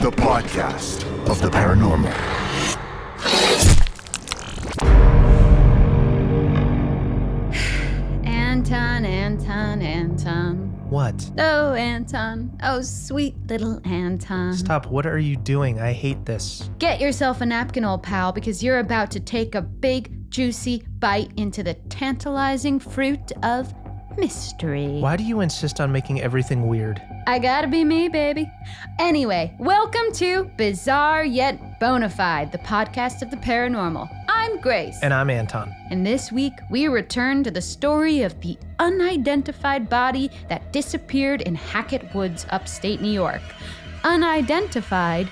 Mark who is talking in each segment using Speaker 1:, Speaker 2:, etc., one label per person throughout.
Speaker 1: the podcast of the paranormal.
Speaker 2: Anton.
Speaker 3: What?
Speaker 2: Oh, Anton. Oh, sweet little Anton.
Speaker 3: Stop, what are you doing? I hate this.
Speaker 2: Get yourself a napkin, old pal, because you're about to take a big, juicy bite into the tantalizing fruit of mystery.
Speaker 3: Why do you insist on making everything weird?
Speaker 2: I gotta be me, baby. Anyway, welcome to Bizarre Yet Bonafide, the podcast of the paranormal. I'm Grace.
Speaker 3: And I'm Anton.
Speaker 2: And this week, we return to the story of the unidentified body that disappeared in Hackett Woods, upstate New York. Unidentified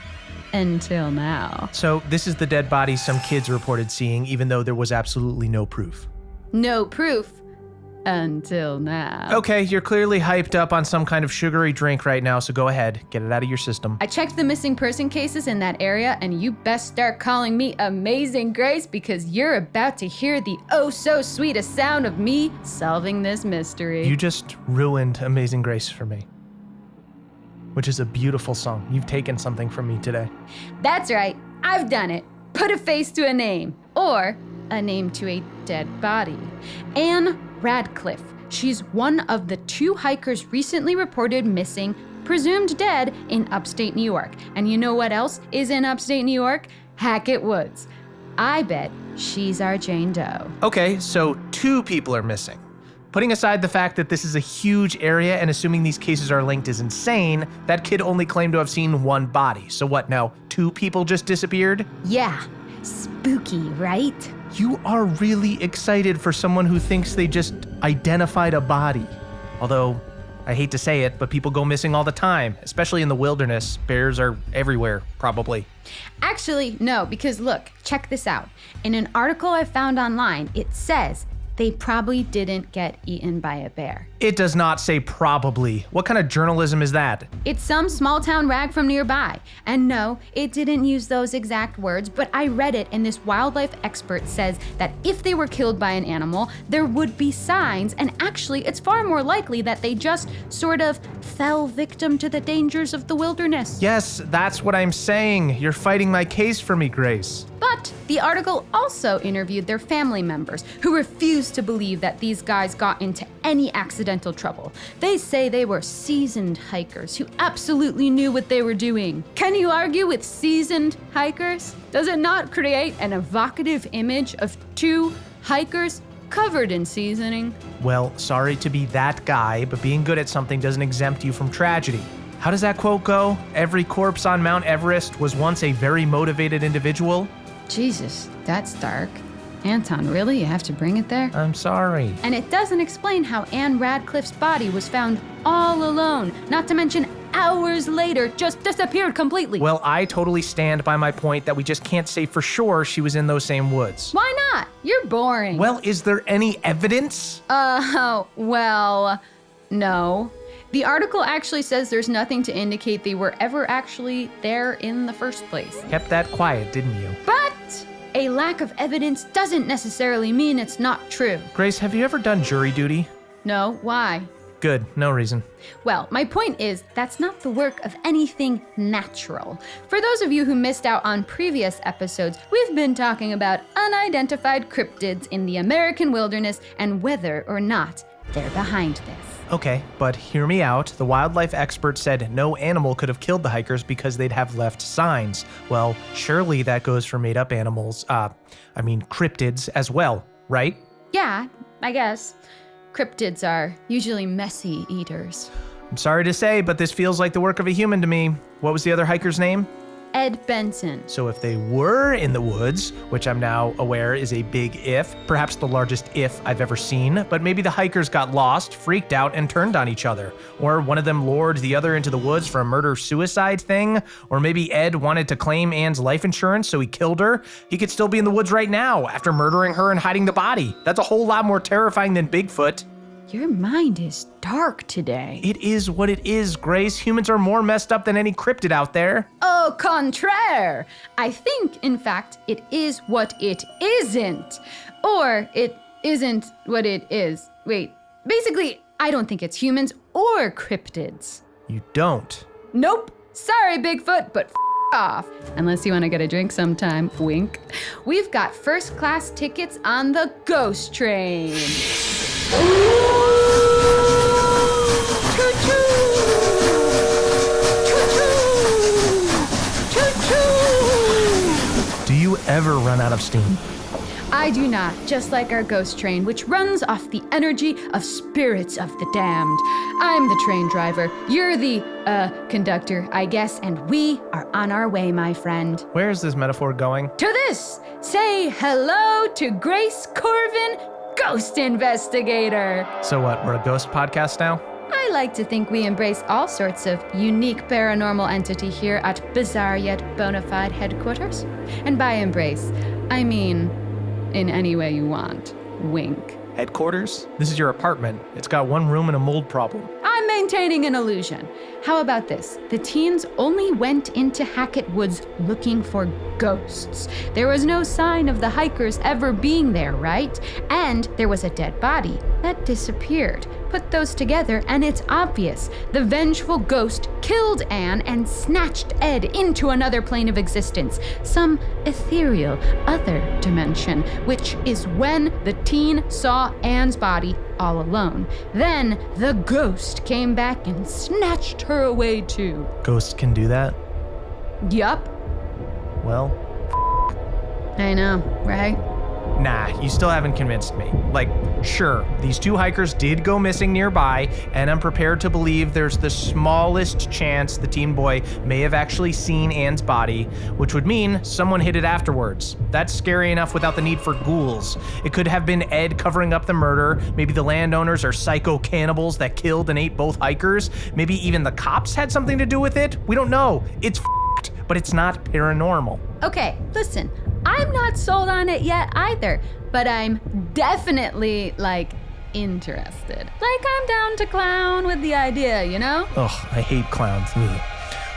Speaker 2: until now.
Speaker 3: So this is the dead body some kids reported seeing, even though there was absolutely no proof.
Speaker 2: No proof until now.
Speaker 3: Okay, you're clearly hyped up on some kind of sugary drink right now, so go ahead, get it out of your system.
Speaker 2: I checked the missing person cases in that area, and you best start calling me Amazing Grace, because you're about to hear the oh-so-sweetest sound of me solving this mystery.
Speaker 3: You just ruined Amazing Grace for me, which is a beautiful song. You've taken something from me today.
Speaker 2: That's right, I've done it. Put a face to a name, or a name to a dead body. Anne Radcliffe. She's one of the 2 hikers recently reported missing, presumed dead, in upstate New York. And you know what else is in upstate New York? Hackett Woods. I bet she's our Jane Doe.
Speaker 3: Okay, so 2 people are missing. Putting aside the fact that this is a huge area and assuming these cases are linked is insane, that kid only claimed to have seen 1 body. So what now, 2 people just disappeared?
Speaker 2: Yeah, spooky, right?
Speaker 3: You are really excited for someone who thinks they just identified a body. Although, I hate to say it, but people go missing all the time, especially in the wilderness. Bears are everywhere, probably.
Speaker 2: Actually, no, because look, check this out. In an article I found online, it says they probably didn't get eaten by a bear.
Speaker 3: It does not say probably. What kind of journalism is that?
Speaker 2: It's some small town rag from nearby. And no, it didn't use those exact words, but I read it, and this wildlife expert says that if they were killed by an animal, there would be signs, and actually it's far more likely that they just sort of fell victim to the dangers of the wilderness.
Speaker 3: Yes, that's what I'm saying. You're fighting my case for me, Grace.
Speaker 2: But the article also interviewed their family members, who refused to believe that these guys got into any accidental trouble. They say they were seasoned hikers who absolutely knew what they were doing. Can you argue with seasoned hikers? Does it not create an evocative image of 2 hikers covered in seasoning?
Speaker 3: Well, sorry to be that guy, but being good at something doesn't exempt you from tragedy. How does that quote go? Every corpse on Mount Everest was once a very motivated individual?
Speaker 2: Jesus, that's dark. Anton, really? You have to bring it there?
Speaker 3: I'm sorry.
Speaker 2: And it doesn't explain how Anne Radcliffe's body was found all alone, not to mention hours later, just disappeared completely.
Speaker 3: Well, I totally stand by my point that we just can't say for sure she was in those same woods.
Speaker 2: Why not? You're boring.
Speaker 3: Well, is there any evidence?
Speaker 2: Well, no. The article actually says there's nothing to indicate they were ever actually there in the first place.
Speaker 3: Kept that quiet, didn't you?
Speaker 2: But a lack of evidence doesn't necessarily mean it's not true.
Speaker 3: Grace, have you ever done jury duty?
Speaker 2: No, why?
Speaker 3: Good, no reason.
Speaker 2: Well, my point is, that's not the work of anything natural. For those of you who missed out on previous episodes, we've been talking about unidentified cryptids in the American wilderness and whether or not they're behind this.
Speaker 3: Okay, but hear me out. The wildlife expert said no animal could have killed the hikers because they'd have left signs. Well, surely that goes for made-up animals, cryptids as well, right?
Speaker 2: Yeah, I guess. Cryptids are usually messy eaters.
Speaker 3: I'm sorry to say, but this feels like the work of a human to me. What was the other hiker's name?
Speaker 2: Ed Benson.
Speaker 3: So if they were in the woods, which I'm now aware is a big if, perhaps the largest if I've ever seen, but maybe the hikers got lost, freaked out, and turned on each other. Or one of them lured the other into the woods for a murder-suicide thing. Or maybe Ed wanted to claim Anne's life insurance, so he killed her. He could still be in the woods right now after murdering her and hiding the body. That's a whole lot more terrifying than Bigfoot.
Speaker 2: Your mind is dark today.
Speaker 3: It is what it is, Grace. Humans are more messed up than any cryptid out there.
Speaker 2: Au contraire. I think, in fact, it is what it isn't. Or it isn't what it is. Wait, basically, I don't think it's humans or cryptids.
Speaker 3: You don't?
Speaker 2: Nope. Sorry, Bigfoot, but off. Unless you want to get a drink sometime, wink. We've got first-class tickets on the ghost train. Choo-choo! Choo-choo! Choo-choo!
Speaker 3: Do you ever run out of steam?
Speaker 2: I do not, just like our ghost train, which runs off the energy of spirits of the damned. I'm the train driver. You're the, conductor, I guess, and we are on our way, my friend.
Speaker 3: Where is this metaphor going?
Speaker 2: To this, say hello to Grace Corvin, Ghost Investigator.
Speaker 3: So what, we're a ghost podcast now?
Speaker 2: I like to think we embrace all sorts of unique paranormal entity here at Bizarre Yet Bonafide headquarters. And by embrace, I mean in any way you want. Wink.
Speaker 3: Headquarters? This is your apartment. It's got one room and a mold problem.
Speaker 2: I'm maintaining an illusion. How about this? The teens only went into Hackett Woods looking for ghosts. There was no sign of the hikers ever being there, right? And there was a dead body that disappeared. Put those together and it's obvious. The vengeful ghost killed Anne and snatched Ed into another plane of existence, some ethereal other dimension, which is when the teen saw Anne's body all alone. Then the ghost came back and snatched her away too.
Speaker 3: Ghosts can do that?
Speaker 2: Yup.
Speaker 3: Well,
Speaker 2: I know, right?
Speaker 3: nah, you still haven't convinced me. Like, sure, these two hikers did go missing nearby, and I'm prepared to believe there's the smallest chance the teen boy may have actually seen Anne's body, which would mean someone hid it afterwards. That's scary enough without the need for ghouls. It could have been Ed covering up the murder. Maybe the landowners are psycho cannibals that killed and ate both hikers. Maybe even the cops had something to do with it. We don't know. It's f***ed, but it's not paranormal.
Speaker 2: Okay, listen, I'm not sold on it yet either, but I'm definitely, interested. I'm down to clown with the idea, you know?
Speaker 3: Ugh, I hate clowns. Ugh.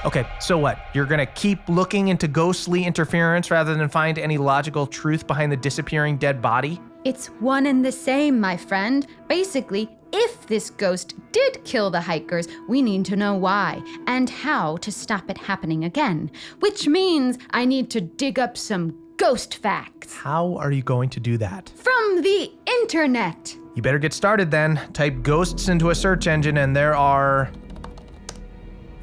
Speaker 3: Okay, so what? You're gonna keep looking into ghostly interference rather than find any logical truth behind the disappearing dead body?
Speaker 2: It's one and the same, my friend. Basically, if this ghost did kill the hikers, we need to know why and how to stop it happening again. Which means I need to dig up some ghost facts.
Speaker 3: How are you going to do that?
Speaker 2: From the internet.
Speaker 3: You better get started then. Type ghosts into a search engine and there are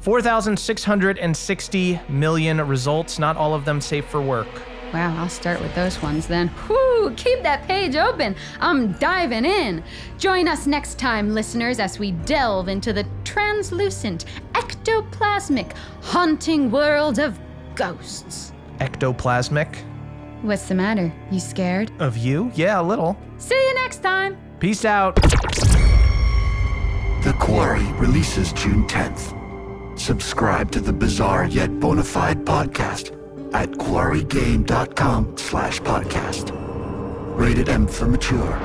Speaker 3: 4,660 million results, not all of them safe for work.
Speaker 2: Wow, I'll start with those ones then. Whew, keep that page open. I'm diving in. Join us next time, listeners, as we delve into the translucent, ectoplasmic, haunting world of ghosts.
Speaker 3: Ectoplasmic?
Speaker 2: What's the matter? You scared?
Speaker 3: Of you? Yeah, a little.
Speaker 2: See you next time.
Speaker 3: Peace out.
Speaker 1: The Quarry releases June 10th. Subscribe to the Bizarre Yet Bonafide podcast at quarrygame.com/podcast. Rated M for mature.